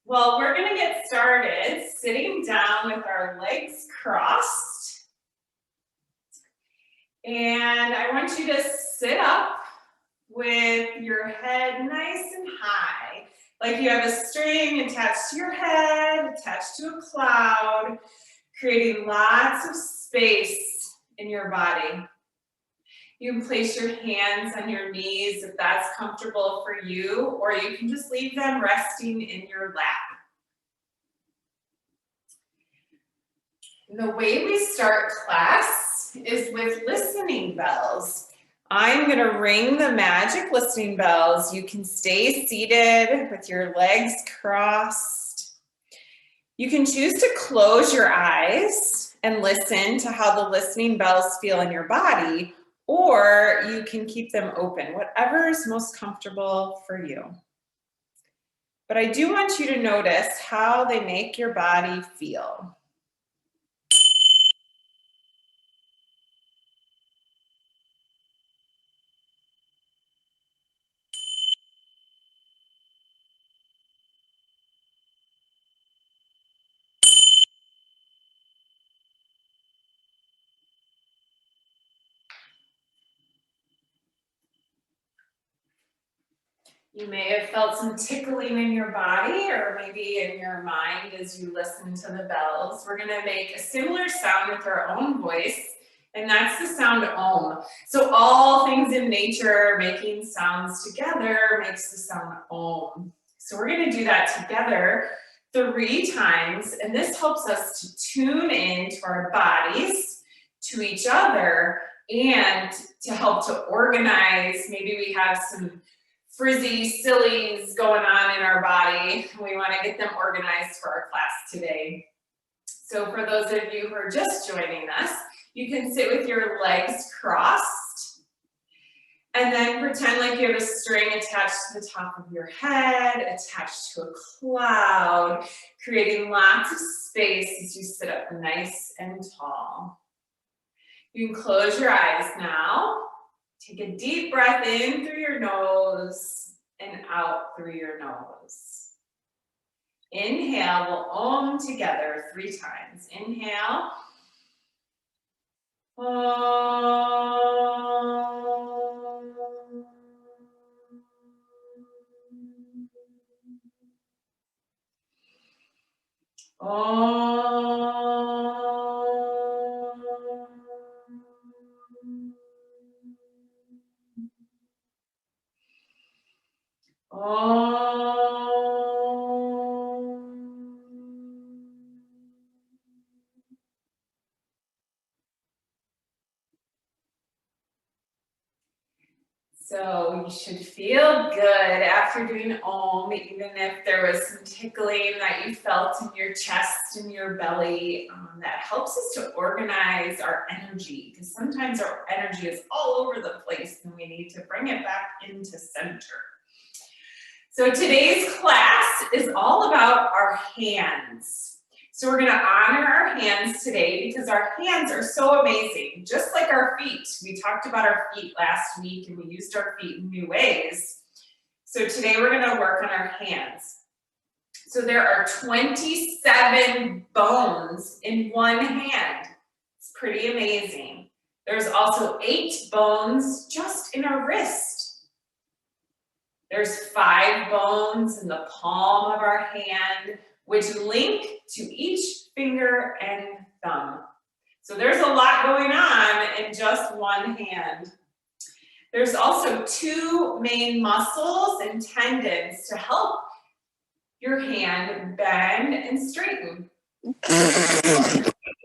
Well, we're gonna get started sitting down with our legs crossed. And I want you to sit up with your head nice and high, like you have a string attached to your head, attached to a cloud, creating lots of space in your body. You can place your hands on your knees if that's comfortable for you, or you can just leave them resting in your lap. The way we start class is with listening bells. I'm going to ring the magic listening bells. You can stay seated with your legs crossed. You can choose to close your eyes and listen to how the listening bells feel in your body, or you can keep them open, whatever is most comfortable for you. But I do want you to notice how they make your body feel. You may have felt some tickling in your body or maybe in your mind as you listen to the bells. We're going to make a similar sound with our own voice, and that's the sound Om. So all things in nature making sounds together makes the sound Om. So we're going to do that together 3 times, and this helps us to tune in to our bodies, to each other, and to help to organize. Maybe we have some frizzy sillies going on in our body. We want to get them organized for our class today. So for those of you who are just joining us, you can sit with your legs crossed and then pretend like you have a string attached to the top of your head, attached to a cloud, creating lots of space as you sit up nice and tall. You can close your eyes now. Take a deep breath in through your nose and out through your nose. Inhale, we'll Om together 3 times. Inhale. Om. Om. So you should feel good after doing Om, even if there was some tickling that you felt in your chest and your belly. That helps us to organize our energy, because sometimes our energy is all over the place and we need to bring it back into center. So today's class is all about our hands. So we're going to honor our hands today because our hands are so amazing, just like our feet. We talked about our feet last week and we used our feet in new ways. So today we're going to work on our hands. So there are 27 bones in one hand. It's pretty amazing. There's also 8 bones just in our wrist. There's 5 bones in the palm of our hand, which link to each finger and thumb. So there's a lot going on in just one hand. There's also 2 main muscles and tendons to help your hand bend and straighten.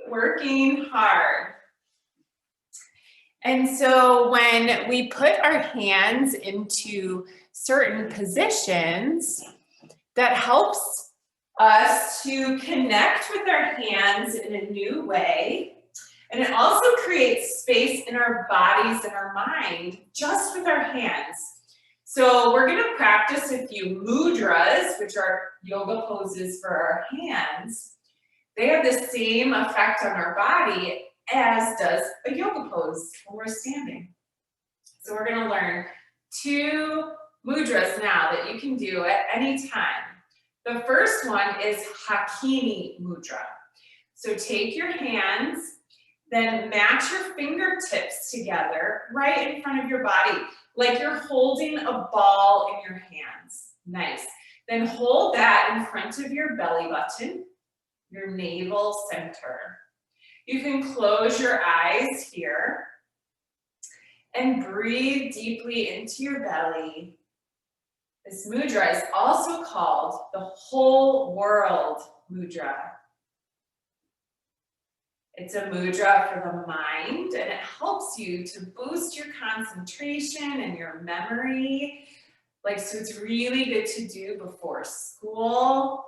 Working hard. And so when we put our hands into certain positions, that helps us to connect with our hands in a new way. And it also creates space in our bodies and our mind just with our hands. So we're going to practice a few mudras, which are yoga poses for our hands. They have the same effect on our body as does a yoga pose when we're standing. So we're going to learn 2 mudras now that you can do at any time. The first one is Hakini Mudra. So take your hands, then match your fingertips together right in front of your body, like you're holding a ball in your hands. Nice. Then hold that in front of your belly button, your navel center. You can close your eyes here and breathe deeply into your belly. This mudra is also called the whole world mudra. It's a mudra for the mind, and it helps you to boost your concentration and your memory. So it's really good to do before school.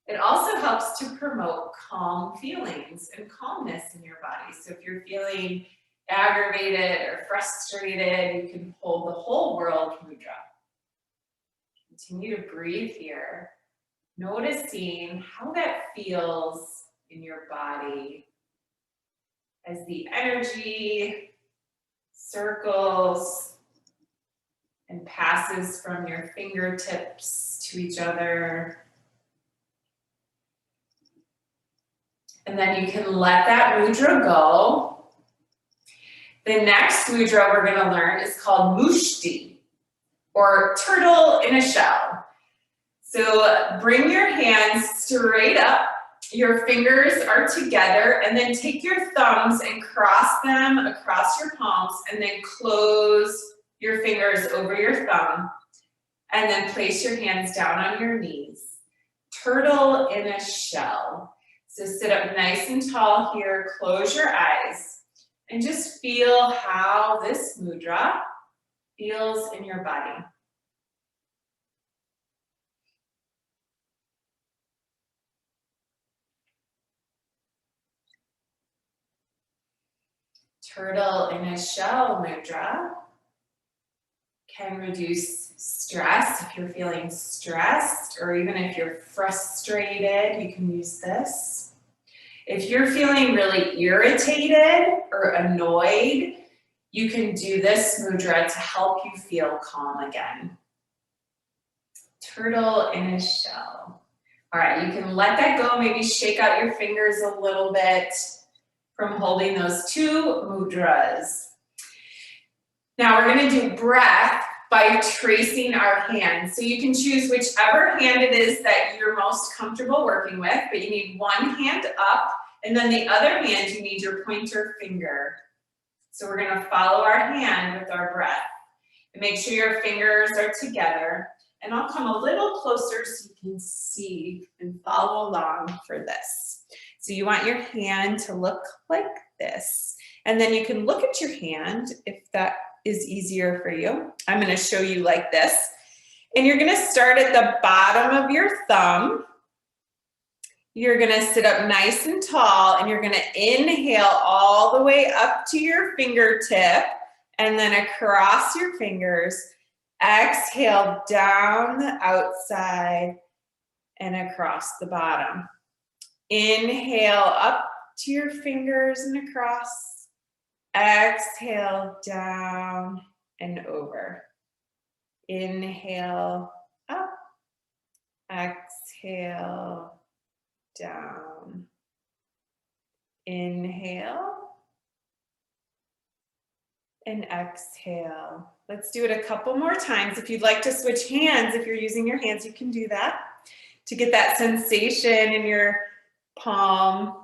It also helps to promote calm feelings and calmness in your body. So if you're feeling aggravated or frustrated, you can hold the whole world mudra. Continue to breathe here, noticing how that feels in your body as the energy circles and passes from your fingertips to each other. And then you can let that mudra go. The next mudra we're going to learn is called Mushti, or turtle in a shell. So bring your hands straight up. Your fingers are together, and then take your thumbs and cross them across your palms, and then close your fingers over your thumb, and then place your hands down on your knees. Turtle in a shell. So sit up nice and tall here, close your eyes, and just feel how this mudra feels in your body. Turtle in a shell mudra can reduce stress. If you're feeling stressed, or even if you're frustrated, you can use this. If you're feeling really irritated or annoyed, you can do this mudra to help you feel calm again. Turtle in a shell. All right, you can let that go. Maybe shake out your fingers a little bit from holding those two mudras. Now we're going to do breath by tracing our hands. So you can choose whichever hand it is that you're most comfortable working with, but you need one hand up, and then the other hand, you need your pointer finger. So we're going to follow our hand with our breath. And make sure your fingers are together. And I'll come a little closer so you can see and follow along for this. So you want your hand to look like this. And then you can look at your hand if that is easier for you. I'm going to show you like this. And you're going to start at the bottom of your thumb. You're going to sit up nice and tall, and you're going to inhale all the way up to your fingertip and then across your fingers. Exhale down the outside and across the bottom. Inhale up to your fingers and across. Exhale down and over. Inhale up. Exhale down. Inhale and exhale. Let's do it a couple more times. If you'd like to switch hands, if you're using your hands, you can do that to get that sensation in your palm.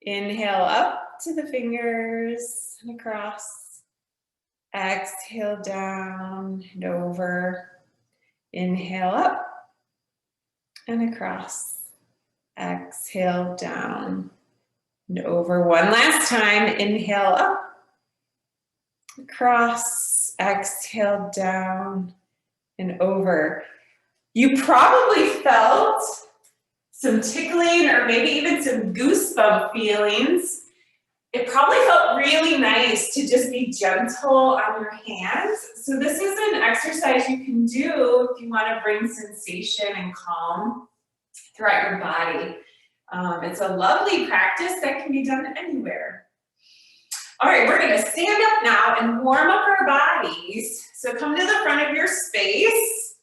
Inhale up to the fingers and across. Exhale down and over. Inhale up and across. Exhale down and over. One last time. Inhale up, across. Exhale down and over. You probably felt some tickling or maybe even some goosebump feelings. It probably felt really nice to just be gentle on your hands. So this is an exercise you can do if you want to bring sensation and calm throughout your body. It's a lovely practice that can be done anywhere. All right, we're going to stand up now and warm up our bodies. So come to the front of your space.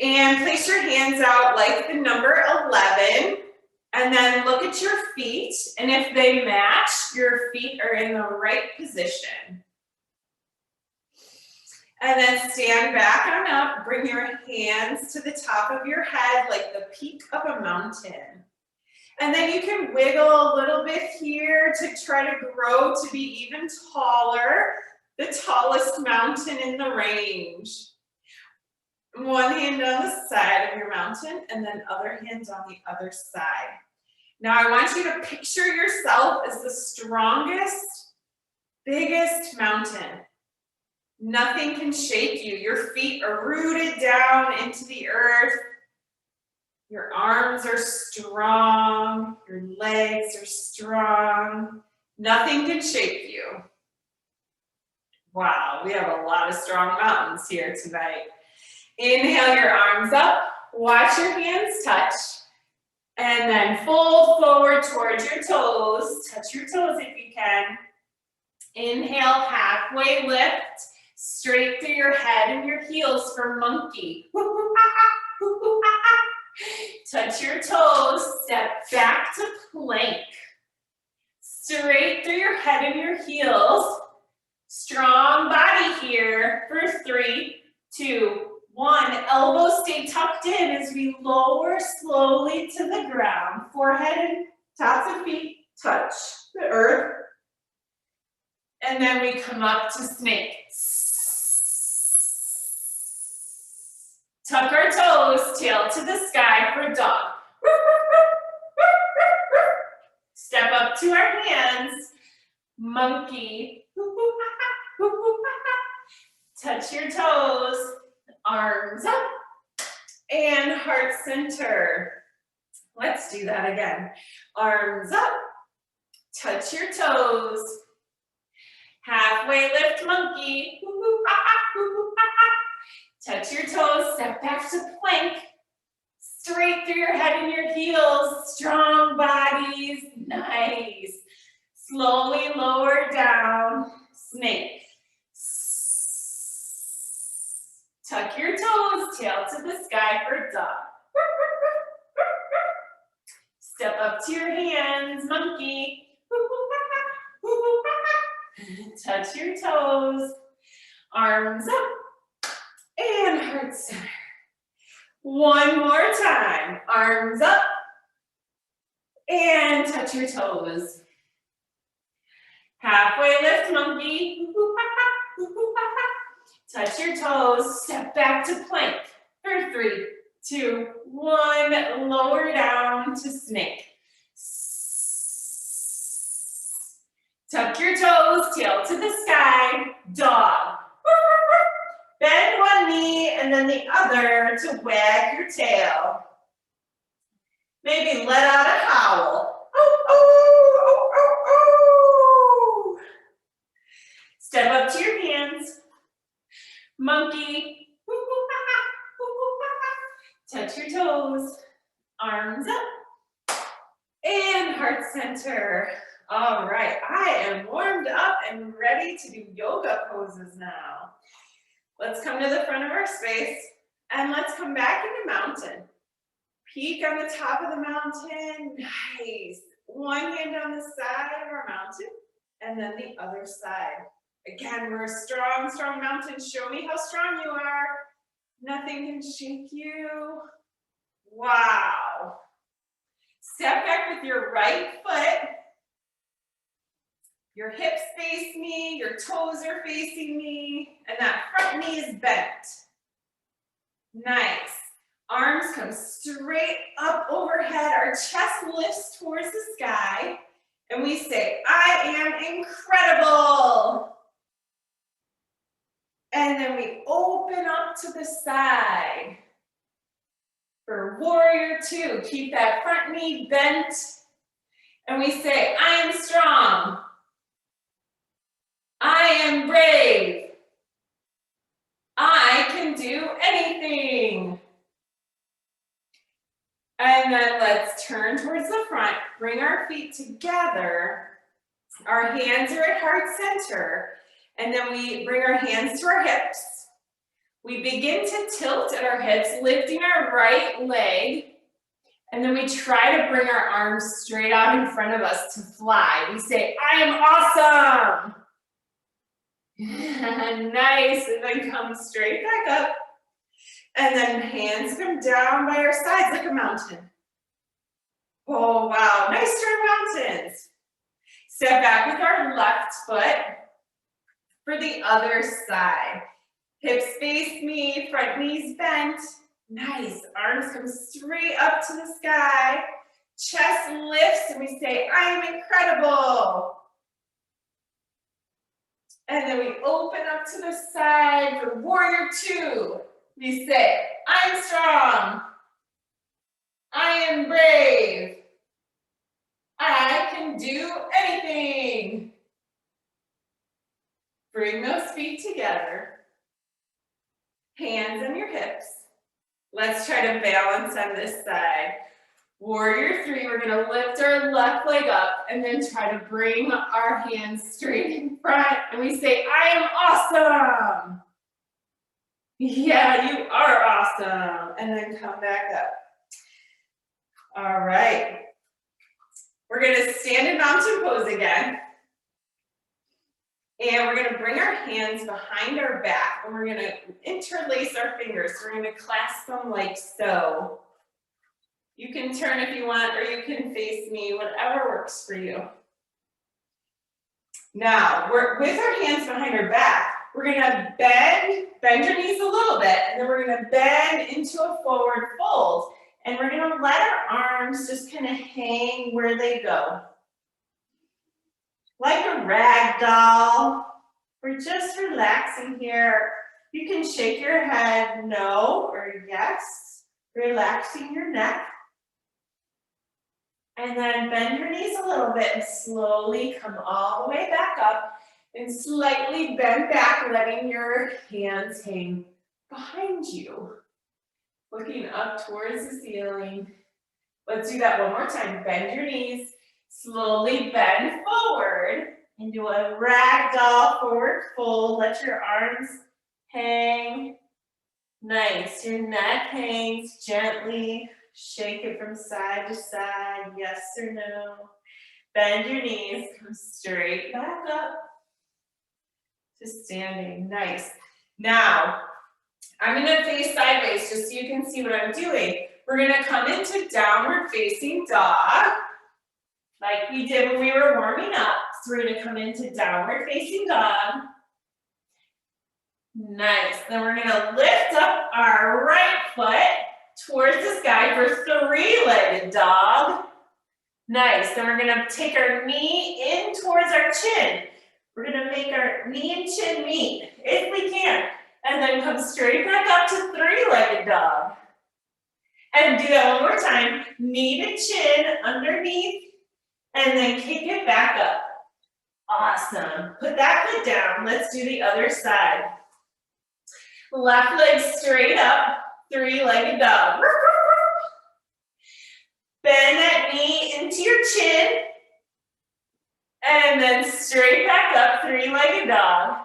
And place your hands out like the number 11. And then look at your feet. And if they match, your feet are in the right position. And then stand back on up. Bring your hands to the top of your head like the peak of a mountain. And then you can wiggle a little bit here to try to grow to be even taller, the tallest mountain in the range. One hand on the side of your mountain and then other hand on the other side. Now I want you to picture yourself as the strongest, biggest mountain. Nothing can shake you. Your feet are rooted down into the earth. Your arms are strong. Your legs are strong. Nothing can shake you. Wow, we have a lot of strong mountains here tonight. Inhale your arms up. Watch your hands touch. And then fold forward towards your toes. Touch your toes if you can. Inhale, halfway lift. Straight through your head and your heels for monkey. Touch your toes, step back to plank. Straight through your head and your heels. Strong body here for 3, 2, 1. Elbows stay tucked in as we lower slowly to the ground. Forehead and tops of feet touch the earth. And then we come up to snake. Tuck our toes, tail to the sky for dog. Step up to our hands, monkey. Touch your toes, arms up, and heart center. Let's do that again. Arms up, touch your toes. Halfway lift, monkey. Touch your toes, step back to plank. Straight through your head and your heels. Strong bodies, nice. Slowly lower down, snake. Tuck your toes, tail to the sky for dog. Step up to your hands, monkey. Touch your toes, arms up. And heart center. One more time. Arms up. And touch your toes. Halfway lift, monkey. Touch your toes. Step back to plank. For 3, 2, 1. Lower down to snake. Tuck your toes. Tail to the sky. Dog. Bend one knee and then the other to wag your tail. Maybe let out a howl. Oh, oh, oh, oh, oh. Step up to your hands. Monkey. Touch your toes. Arms up. And heart center. All right, I am warmed up and ready to do yoga poses now. Let's come to the front of our space and let's come back into mountain. Peak on the top of the mountain, nice. One hand on the side of our mountain and then the other side. Again, we're a strong, strong mountain. Show me how strong you are. Nothing can shake you. Wow. Step back with your right foot. Your hips face me, your toes are facing me, and that front knee is bent. Nice. Arms come straight up overhead, our chest lifts towards the sky, and we say, I am incredible. And then we open up to the side. For warrior 2, keep that front knee bent, and we say, I am strong. I am brave. I can do anything. And then let's turn towards the front, bring our feet together. Our hands are at heart center. And then we bring our hands to our hips. We begin to tilt at our hips, lifting our right leg, and then we try to bring our arms straight out in front of us to fly. We say, I am awesome. Nice, and then come straight back up. And then hands come down by our sides like a mountain. Oh, wow, nice strong mountains. Step back with our left foot for the other side. Hips face me, front knees bent. Nice, arms come straight up to the sky. Chest lifts and we say, I am incredible. And then we open up to the side for warrior two. We say, I'm strong. I am brave. I can do anything. Bring those feet together. Hands on your hips. Let's try to balance on this side. Warrior three, we're gonna lift our left leg up and then try to bring our hands straight in front. And we say, I am awesome. Yeah, you are awesome. And then come back up. All right. We're gonna stand in mountain pose again. And we're gonna bring our hands behind our back and we're gonna interlace our fingers. We're gonna clasp them like so. You can turn if you want, or you can face me, whatever works for you. Now, with our hands behind our back, we're gonna bend your knees a little bit, and then we're gonna bend into a forward fold. And we're gonna let our arms just kind of hang where they go. Like a rag doll. We're just relaxing here. You can shake your head no or yes, relaxing your neck. And then bend your knees a little bit and slowly come all the way back up and slightly bend back, letting your hands hang behind you. Looking up towards the ceiling. Let's do that one more time. Bend your knees, slowly bend forward into a ragdoll forward fold. Let your arms hang. Nice, your neck hangs gently. Shake it from side to side, yes or no. Bend your knees, come straight back up to standing, nice. Now, I'm gonna face sideways just so you can see what I'm doing. We're gonna come into downward facing dog, like we did when we were warming up. So we're gonna come into downward facing dog. Nice, then we're gonna lift up our right foot towards the sky for three-legged dog. Nice, then we're gonna take our knee in towards our chin. We're gonna make our knee and chin meet, if we can. And then come straight back up to three-legged dog. And do that one more time. Knee to chin underneath, and then kick it back up. Awesome. Put that foot down. Let's do the other side. Left leg straight up, three-legged dog. Bend that knee into your chin, and then straight back up, three-legged dog.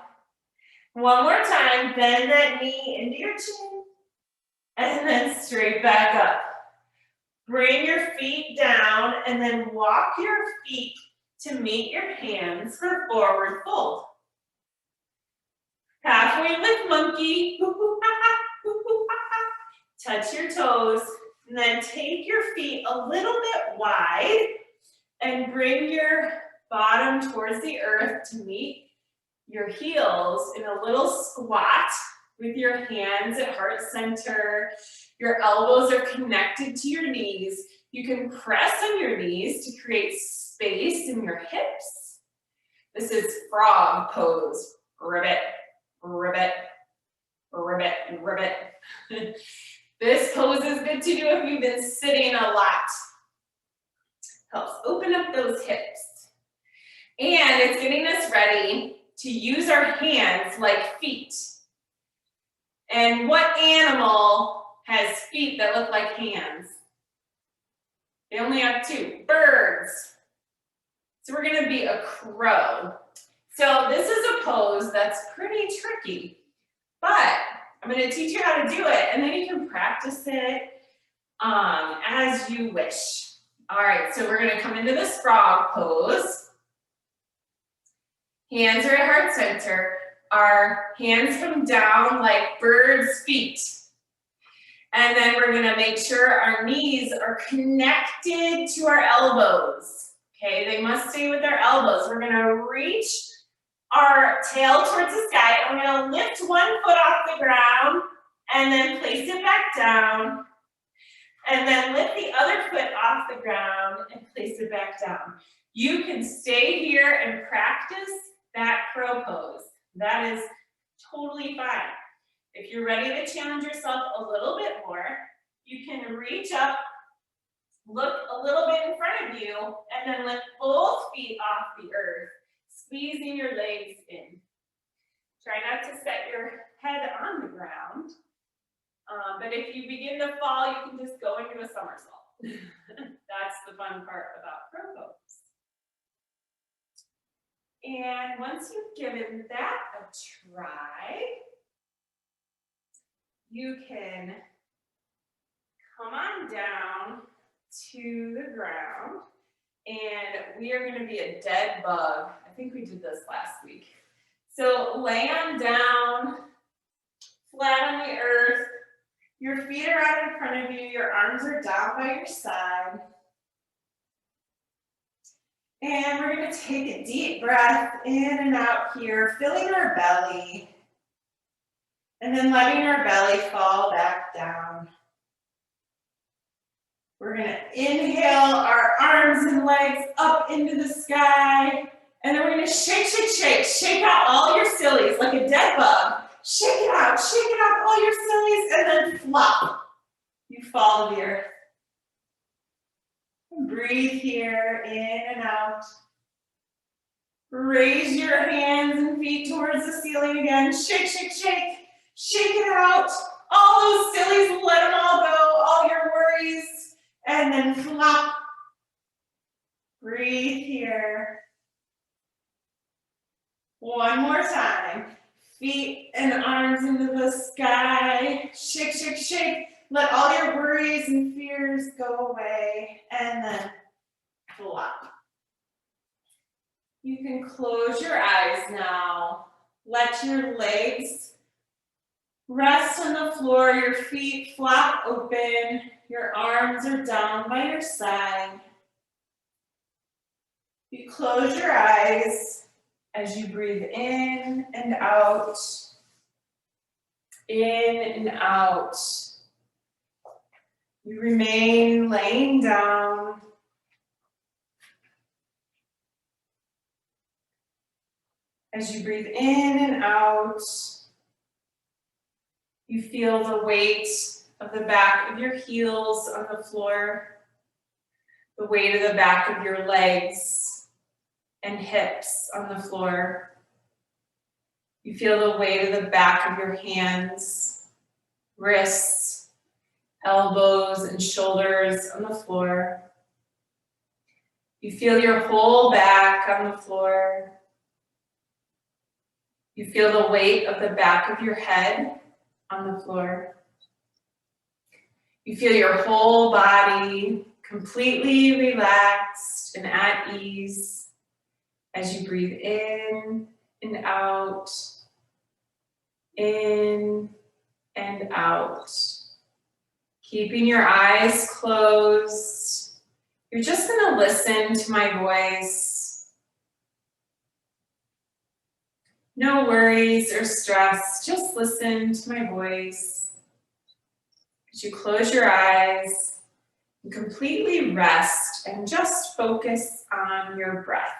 One more time, bend that knee into your chin, and then straight back up. Bring your feet down, and then walk your feet to meet your hands for forward fold. Halfway lift monkey. Touch your toes, and then take your feet a little bit wide, and bring your bottom towards the earth to meet your heels in a little squat with your hands at heart center. Your elbows are connected to your knees. You can press on your knees to create space in your hips. This is frog pose. Ribbit, ribbit, ribbit, ribbit. This pose is good to do if you've been sitting a lot. Helps open up those hips. And it's getting us ready to use our hands like feet. And what animal has feet that look like hands? They only have two. Birds. So we're gonna be a crow. So this is a pose that's pretty tricky, but I'm gonna teach you how to do it, and then you can practice it as you wish. All right, so we're gonna come into this frog pose. Hands are at heart center. Our hands come down like bird's feet. And then we're gonna make sure our knees are connected to our elbows. Okay, they must stay with our elbows. We're gonna reach our tail towards the sky, and we're gonna lift one foot off the ground, and then place it back down, and then lift the other foot off the ground and place it back down. You can stay here and practice that crow pose. That is totally fine. If you're ready to challenge yourself a little bit more, you can reach up, look a little bit in front of you, and then lift both feet off the earth, squeezing your legs in. Try not to set your head on the ground, but if you begin to fall, you can just go into a somersault. That's the fun part about crow pose. And once you've given that a try, you can come on down to the ground, and we are going to be a dead bug. I think we did this last week. So lay on down, flat on the earth. Your feet are out in front of you. Your arms are down by your side. And we're going to take a deep breath in and out here, filling our belly. And then letting our belly fall back down. We're going to inhale our arms and legs up into the sky. And then we're going to shake, shake, shake. Shake out all your sillies like a dead bug. Shake it out, all your sillies, and then flop. You fall to the earth. And breathe here, in and out. Raise your hands and feet towards the ceiling again. Shake, shake, shake. Shake it out. All those sillies, let them all go. All your worries. And then flop. Breathe here. One more time. Feet and arms into the sky. Shake, shake, shake. Let all your worries and fears go away. And then flop. You can close your eyes now. Let your legs rest on the floor, your feet flap open, your arms are down by your side. You close your eyes as you breathe in and out, in and out. You remain laying down. As you breathe in and out, you feel the weight of the back of your heels on the floor, the weight of the back of your legs and hips on the floor. You feel the weight of the back of your hands, wrists, elbows, and shoulders on the floor. You feel your whole back on the floor. You feel the weight of the back of your head on the floor. You feel your whole body completely relaxed and at ease as you breathe in and out, in and out. Keeping your eyes closed, you're just going to listen to my voice. No worries or stress, just listen to my voice. As you close your eyes and completely rest and just focus on your breath.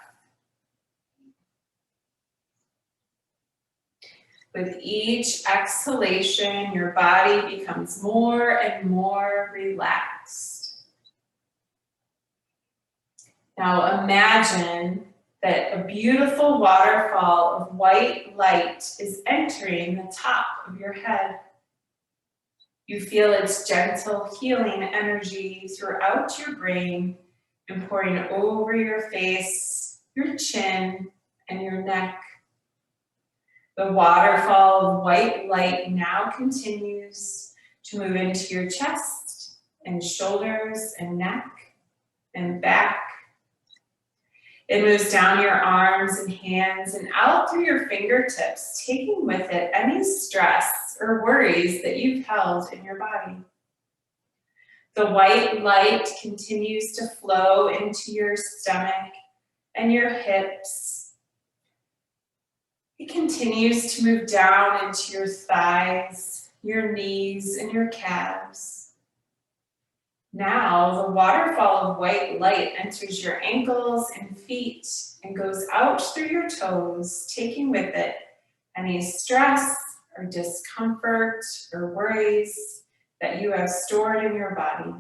With each exhalation, your body becomes more and more relaxed. Now imagine that a beautiful waterfall of white light is entering the top of your head. You feel its gentle healing energy throughout your brain and pouring over your face, your chin, and your neck. The waterfall of white light now continues to move into your chest and shoulders and neck and back. It moves down your arms and hands and out through your fingertips, taking with it any stress or worries that you've held in your body. The white light continues to flow into your stomach and your hips. It continues to move down into your thighs, your knees, and your calves. Now the waterfall of white light enters your ankles and feet and goes out through your toes, taking with it any stress or discomfort or worries that you have stored in your body.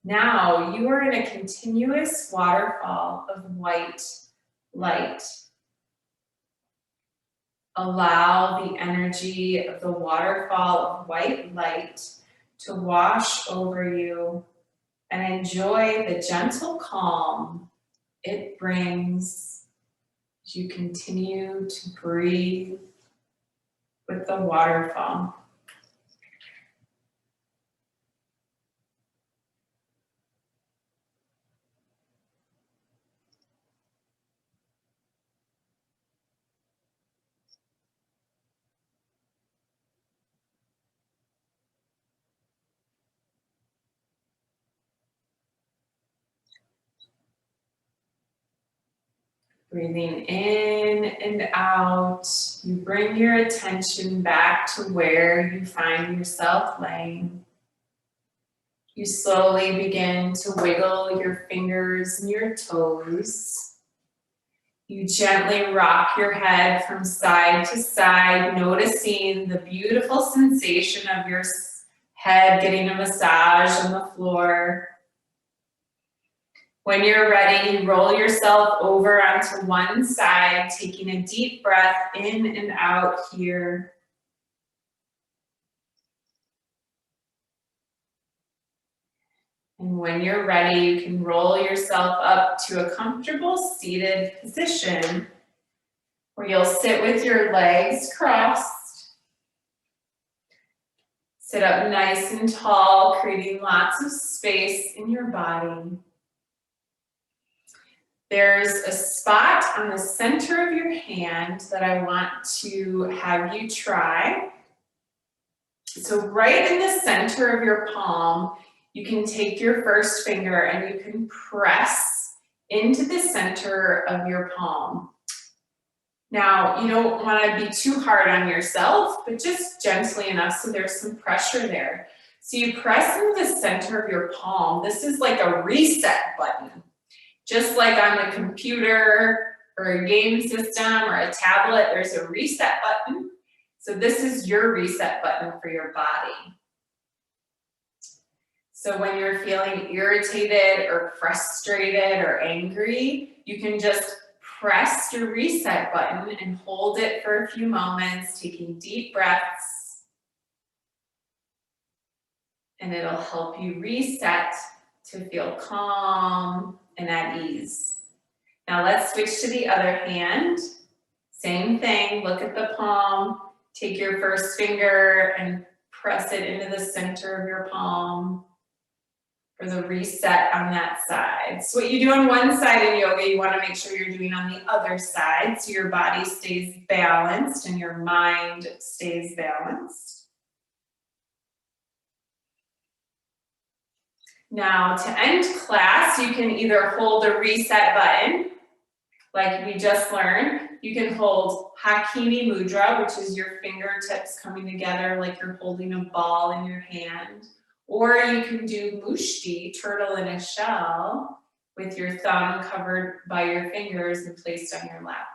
Now you are in a continuous waterfall of white light. Allow the energy of the waterfall of white light to wash over you and enjoy the gentle calm it brings as you continue to breathe with the waterfall. Breathing in and out, you bring your attention back to where you find yourself laying. You slowly begin to wiggle your fingers and your toes. You gently rock your head from side to side, noticing the beautiful sensation of your head getting a massage on the floor. When you're ready, you roll yourself over onto one side, taking a deep breath in and out here. And when you're ready, you can roll yourself up to a comfortable seated position where you'll sit with your legs crossed. Sit up nice and tall, creating lots of space in your body. There's a spot on the center of your hand that I want to have you try. So right in the center of your palm, you can take your first finger and you can press into the center of your palm. Now, you don't want to be too hard on yourself, but just gently enough so there's some pressure there. So you press into the center of your palm. This is like a reset button. Just like on the computer or a game system or a tablet, there's a reset button. So this is your reset button for your body. So when you're feeling irritated or frustrated or angry, you can just press your reset button and hold it for a few moments, taking deep breaths. And it'll help you reset to feel calm and at ease. Now let's switch to the other hand. Same thing, look at the palm, take your first finger and press it into the center of your palm for the reset on that side. So what you do on one side in yoga, you want to make sure you're doing on the other side so your body stays balanced and your mind stays balanced. Now, to end class, you can either hold the reset button, like we just learned. You can hold Hakini Mudra, which is your fingertips coming together like you're holding a ball in your hand. Or you can do Mushti, turtle in a shell, with your thumb covered by your fingers and placed on your lap.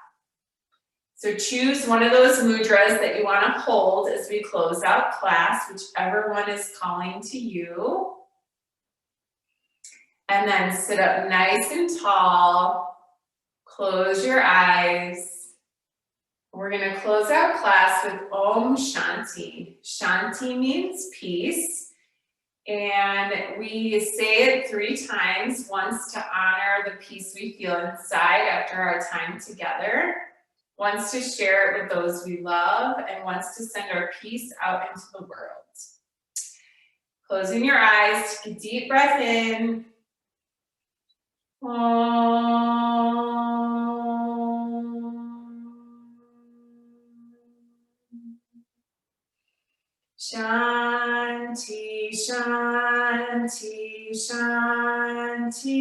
So choose one of those mudras that you want to hold as we close out class, whichever one is calling to you. And then sit up nice and tall, close your eyes. We're gonna close out class with Om Shanti. Shanti means peace. And we say it 3 times, once to honor the peace we feel inside after our time together. wants to share it with those we love, and wants to send our peace out into the world. Closing your eyes, take a deep breath in. Shanti, Shanti, Shanti.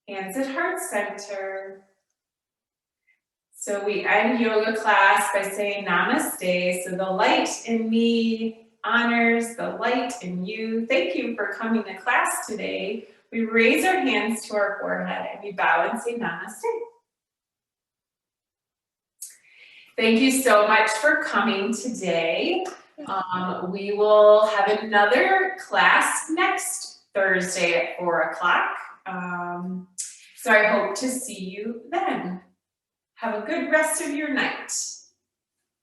Hands at heart center. So we end yoga class by saying namaste. So the light in me honors the light in you. Thank you for coming to class today. We raise our hands to our forehead and we bow and say namaste. Thank you so much for coming today. We will have another class next Thursday at 4 o'clock. So I hope to see you then. Have a good rest of your night.